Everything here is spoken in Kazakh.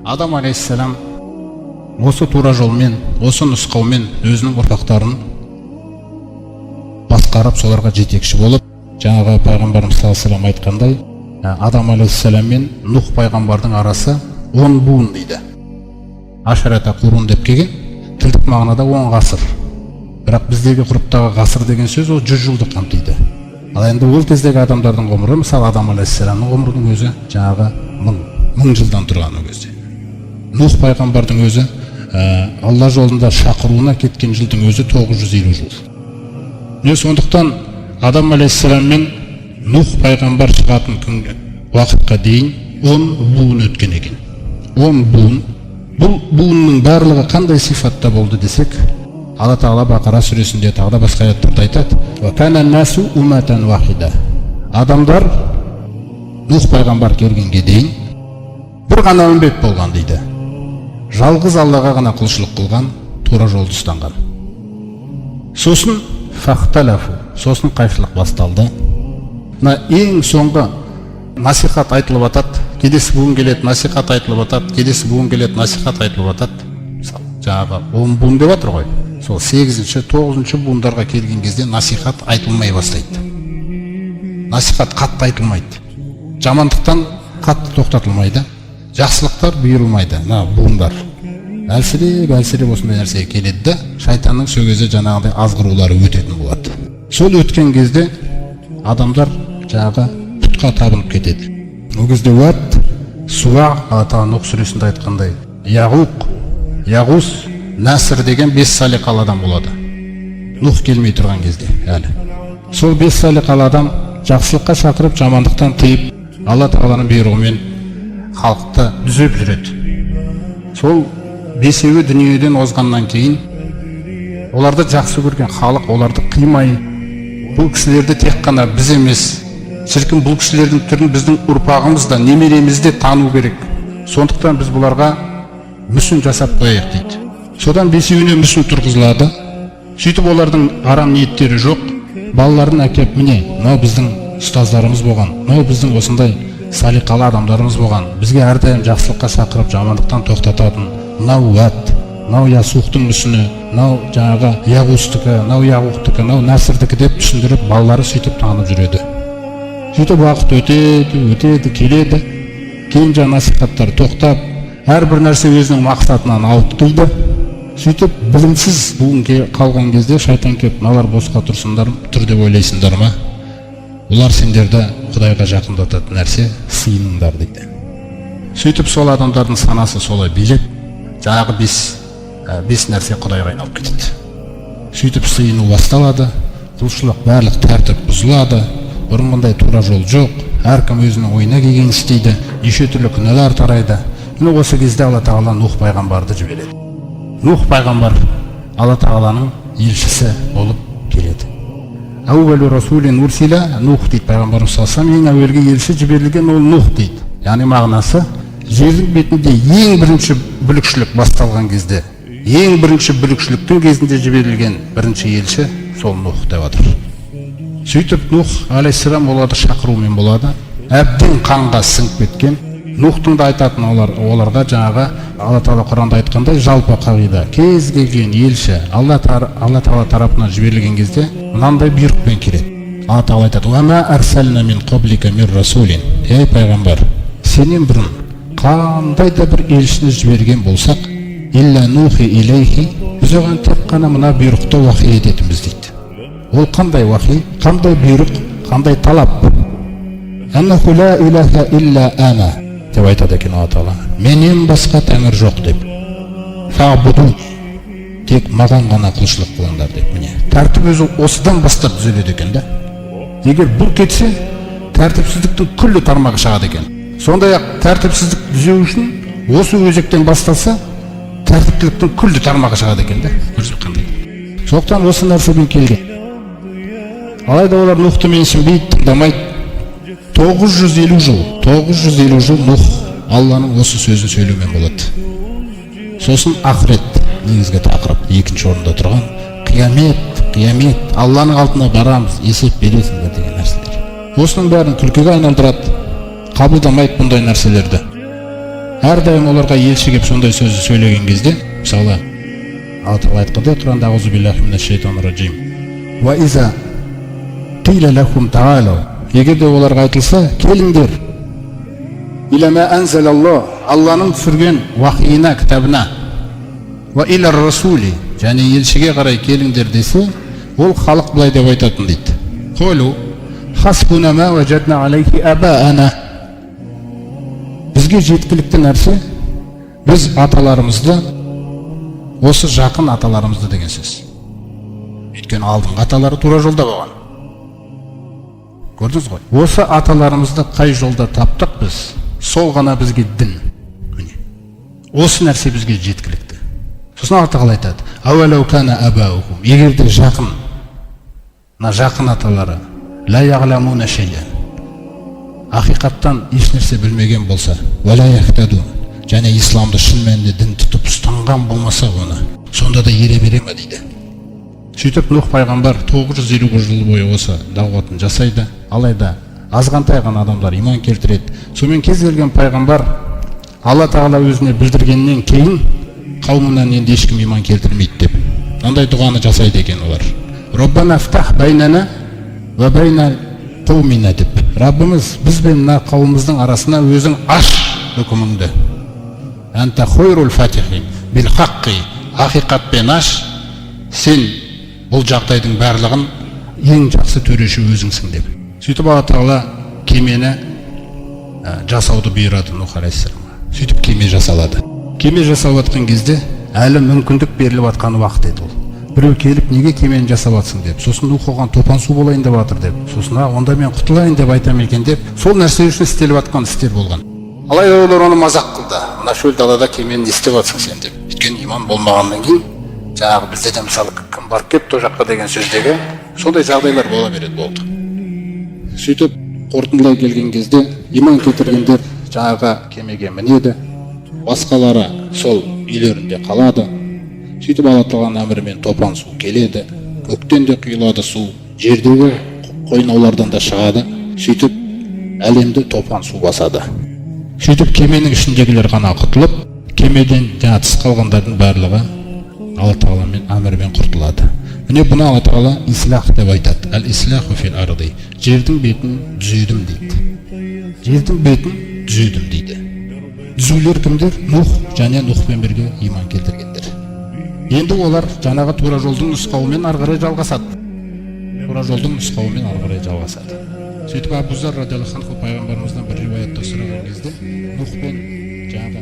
Адам алейхиссалам осы тура жолмен, осы нұсқаумен өзінің ұрпақтарын басқарып, соларға жетекші болып, жаңағы пайғамбарымыз саллаллаху алейхи айтқандай, Адам алейхиссалам мен Нух пайғамбардың арасы 10 буын дейді. Ашарата қурун деп келген, тілдік мағынада 10 ғасыр. Бірақ біздегі ғұрыптағы ғасыр деген сөз ол 100 жылды қамтиды. Ал енді ол кездегі адамдардың ғұмыры, мысалы Адам алейхиссаламның ғұмырының өзі жаңағы 1000 жылдан тұрған ол кезде. Нух пайғамбардың өзі Алла жолында шақыруына кеткен жылдың өзі 950 жыл. Міне сондықтан Адам алейхиссалам мен Нух пайғамбар шығатын күнге уақытқа дейін 10 буын өткен екен. 10 буын. Бұл буынның барлығы қандай сипатта болды десек, Алла Тағала Бақара сүресінде тағы да басқа аяттарда айтады: "Ва кана насу умматан вахида". Адамдар Нух пайғамбар келгенге дейін бір ғана үмбет болған дейді. Жалғыз Аллаға ғана құлшылық қылған, тура жолды ұстанған. Сосын фахталафу, сосын қайшылық басталды. Мына ең соңғы насихат айтылып атады, келесі буын келеді, насихат айтылып атады, келесі буын келеді, насихат айтылып атады. Жаңағы 10 буын деп жатыр ғой. Сол 8-ші, 9-ші буындарға келген кезде насихат айтылмай бастайды. Насихат қатты айтылмайды. Жамандықтан қатты тоқтатылмайды. Жақсылықтар бұйырылмайды. Мына буындар әлсіреп осындай нәрсеге келеді де, шайтанның сөгезі жаңағыдай азғырулары өтетін болады. Сол өткен кезде адамдар жаңағы пұтқа табынып кетеді. Ол кезде Уат, Суа, Ата Нух сүресінде айтқандай, Яғус, Наср деген 5 салиқалы адам болады. Нух келмей тұрған кезде әлі. Сол 5 салиқалы адам жақсылыққа шақырып, жамандықтан тыйып, Алла Тағаланың бұйрығымен халықты түзеп жүреді. Сол 5-еуі дүниеден озғаннан кейін оларды жақсы көрген халық оларды қимай, бұл кісілерді тек қана біз емес, шіркін бұл кісілердің түрін біздің ұрпағымыз да, немереміз де тану керек. Сондықтан біз бұларға мүсін жасап қояйық дейді. Содан 5-еуіне мүсін тұрғызылады. Сөйтіп олардың арам ниеттері жоқ. Балаларын әкеп, міне, мынау біздің ұстаздарымыз болған, мынау біздің осындай салиқалы адамдарымыз болған, бізге әрдайым жақсылыққа шақырып, жамандықтан тоқтататын, мынау Уат, мынау Ясухтың мүсіні, мынау жаңағы Яғустікі, мынау Яғуқтікі, мынау Насрдікі деп түсіндіріп, балалары сөйтіп танып жүреді. Сөйтіп уақыт өтеді, келеді. Кейін жаңа насихаттар тоқтап, әрбір нәрсе өзінің мақсатынан ауытқиды. Сөйтіп білімсіз буын қалған кезде шайтан кеп, мыналар босқа тұр деп ойлайсыңдар ма? Олар сендерді Құдайға жақындататын нәрсе сыйыныңдар дейді. Сөйтіп сол адамдардың санасы солай билеп, жаңағы бес нәрсе Құдайға айналып кетеді. Сөйтіп сыйыну басталады, құлшылық барлық тәртіп бұзылады, бұрынғыдай тура жол жоқ, әркім өзінің ойына келгенін істейді, неше түрлі күнәлар тарайды. Міне осы кезде Алла Тағала Нух пайғамбарды жібереді. Нух пайғамбар Алла Тағаланың елшісі болып келеді. Әуәлу расулин урсила Нух дейді пайғамбарымыз салсам, ең әуелгі елші жіберілген ол Нух дейді. Яғни мағынасы, жердің бетінде ең бірінші бүлікшілік басталған кезде, ең бірінші бүлікшіліктің кезінде жіберілген бірінші елші сол Нух деп жатыр. Сөйтіп Нух алейхиссалам оларды шақырумен болады. Әбден қанға сіңіп кеткен. Нухтың да айтатын оларға жаңағы Алла Тағала Құранда айтқандай жалпы қағида, кез келген елші Алла Тағала тарапынан жіберілген кезде мынандай бұйрықпен келеді. Алла Тағала айтады: "Ва ма арсална мин qablika мир расулин". Ей пайғамбар, сенен бұрын қандай да бір елшіні жіберген болсақ, илля нухи илейхи, біз оған тек қана мына бұйрықты уахи ететіміз дейді. Ол қандай уахи, қандай бұйрық, қандай талап? Аннаху ла илаха илля ана деп айтады екен Алла Тағала. Менен басқа тәңір жоқ деп. Фабуду, тек маған ғана құлшылық қылыңдар деп. Міне тәртіп өзі осыдан бастап түзеледі екен да. Егер бұл кетсе, тәртіпсіздіктің күллі тармағы шығады екен. Сондай-ақ тәртіпсіздік түзеу үшін осы өзектен басталса, тәртіптіліктің күллі тармағы шығады екен да. Көрсек қандай. Сондықтан осы нәрсемен келген. Алайда олар Нухты менсінбейді, тыңдамайды. 950 жыл Нух Алланың осы сөзін сөйлеумен болады. Сосын ақырет, негізгі тақырып, екінші орында тұрған қиямет, Алланың алдына барамыз, есеп бересіңдер деген нәрселер. Осының бәрін күлкіге айналдырады, қабылдамайды бұндай нәрселерді. әрдайым оларға елші кеп сондай сөзді сөйлеген кезде, мысалы Алла Тағала айтқандай Құранда аузу биллахи минаш шайтанир раджим. Ва иза қиля лахум таалау, егер де оларға айтылса, келіңдер иля ма анзалаллах, Алланың түсірген уахиына, кітабына, ва иля расули, және елшіге қарай келіңдер десе, ол халық былай деп айтатын дейді. Қолу хасбуна ма ваджадна алейхи абаана, бізге жеткілікті нәрсе біз аталарымызды, осы жақын аталарымызды деген сөз. Өйткені алдыңғы аталары тура жолда болған. Көрдіңіз ғой? Осы аталарымызды қай жолда таптық біз, сол ғана бізге дін. Осы нәрсе бізге жеткілікті. Сосын Алла Тағала айтады: "Ауалау кана абаухум", егер де жақын аталары ла яғламуна шейъан, ақиқаттан еш нәрсе білмеген болса, уала яхтадун, және исламды шын мәнінде дін тұтып ұстанған болмаса оны, сонда да ере бере ме дейді. Сөйтіп Нух пайғамбар 950 жыл бойы осы дағуатын жасайды, алайда азғантай ғана адамдар иман келтіреді. Сонымен кез келген пайғамбар Алла Тағала өзіне білдіргеннен кейін қауымынан енді ешкім иман келтірмейді деп мынандай дұғаны жасайды екен олар: "Роббана фтах байнана ва байна қаумина", деп, Раббымыз біз бен мына қауымымыздың арасына өзің аш үкіміңді. "Анта хойрул фатихин бил хаққи", ақиқатпен аш, сен бұл жағдайдың барлығын ең жақсы төреші өзіңсің деп. Сөйтіп Алла Тағала кемені жасауды бұйырады Нух алейхиссаламға. Сөйтіп кеме жасалады. Кеме жасалып жатқан кезде әлі мүмкіндік беріліп жатқан уақыт еді ол. Біреу келіп неге кемені жасап жатсың деп, сосын Нух оған топан су болайын деп жатыр деп, сосын онда мен құтылайын деп айтам екен деп, сол нәрсе үшін істеліп жатқан істер болған. Алайда олар оны мазақ қылды: "Мына шөл далада кемені не істеп жатсың сен" деп. Өйткені иман болмағаннан кейін жаңағы бізде де мысалы кім барып кетті о жаққа деген сөздегі сондай жағдайлар бола береді болды. Сөйтіп қорытындылай келген кезде иман келтіргендер жаңағы кемеге мінеді, басқалары сол үйлерінде қалады. Сөйтіп Алла Тағаланың әмірімен топан су келеді, көктен де құйылады су, жердегі қойнаулардан да шығады. Сөйтіп әлемді топан су басады. Сөйтіп кеменің ішіндегілер ғана құтылып, кемеден жаңа тыс қалғандардың барлығы Алла Тағаламен әмірімен құртылады. Міне бұны Алла Тағала ислах деп айтады. Әл-ислаху фил арди, жердің бетін түзедім дейді. Жердің бетін түзедім дейді. Түзулер кімдер? Нух және Нухпен бірге иман келтіргендер. Енді олар жаңағы тура жолдың нұсқауымен ары қарай жалғасады. Тура жолдың нұсқауымен ары қарай жалғасады. Сөйтіп Абу Зар радиаллаху анху пайғамбарымыздан бір риуаятта сұраған кезде Нухпен жаңағы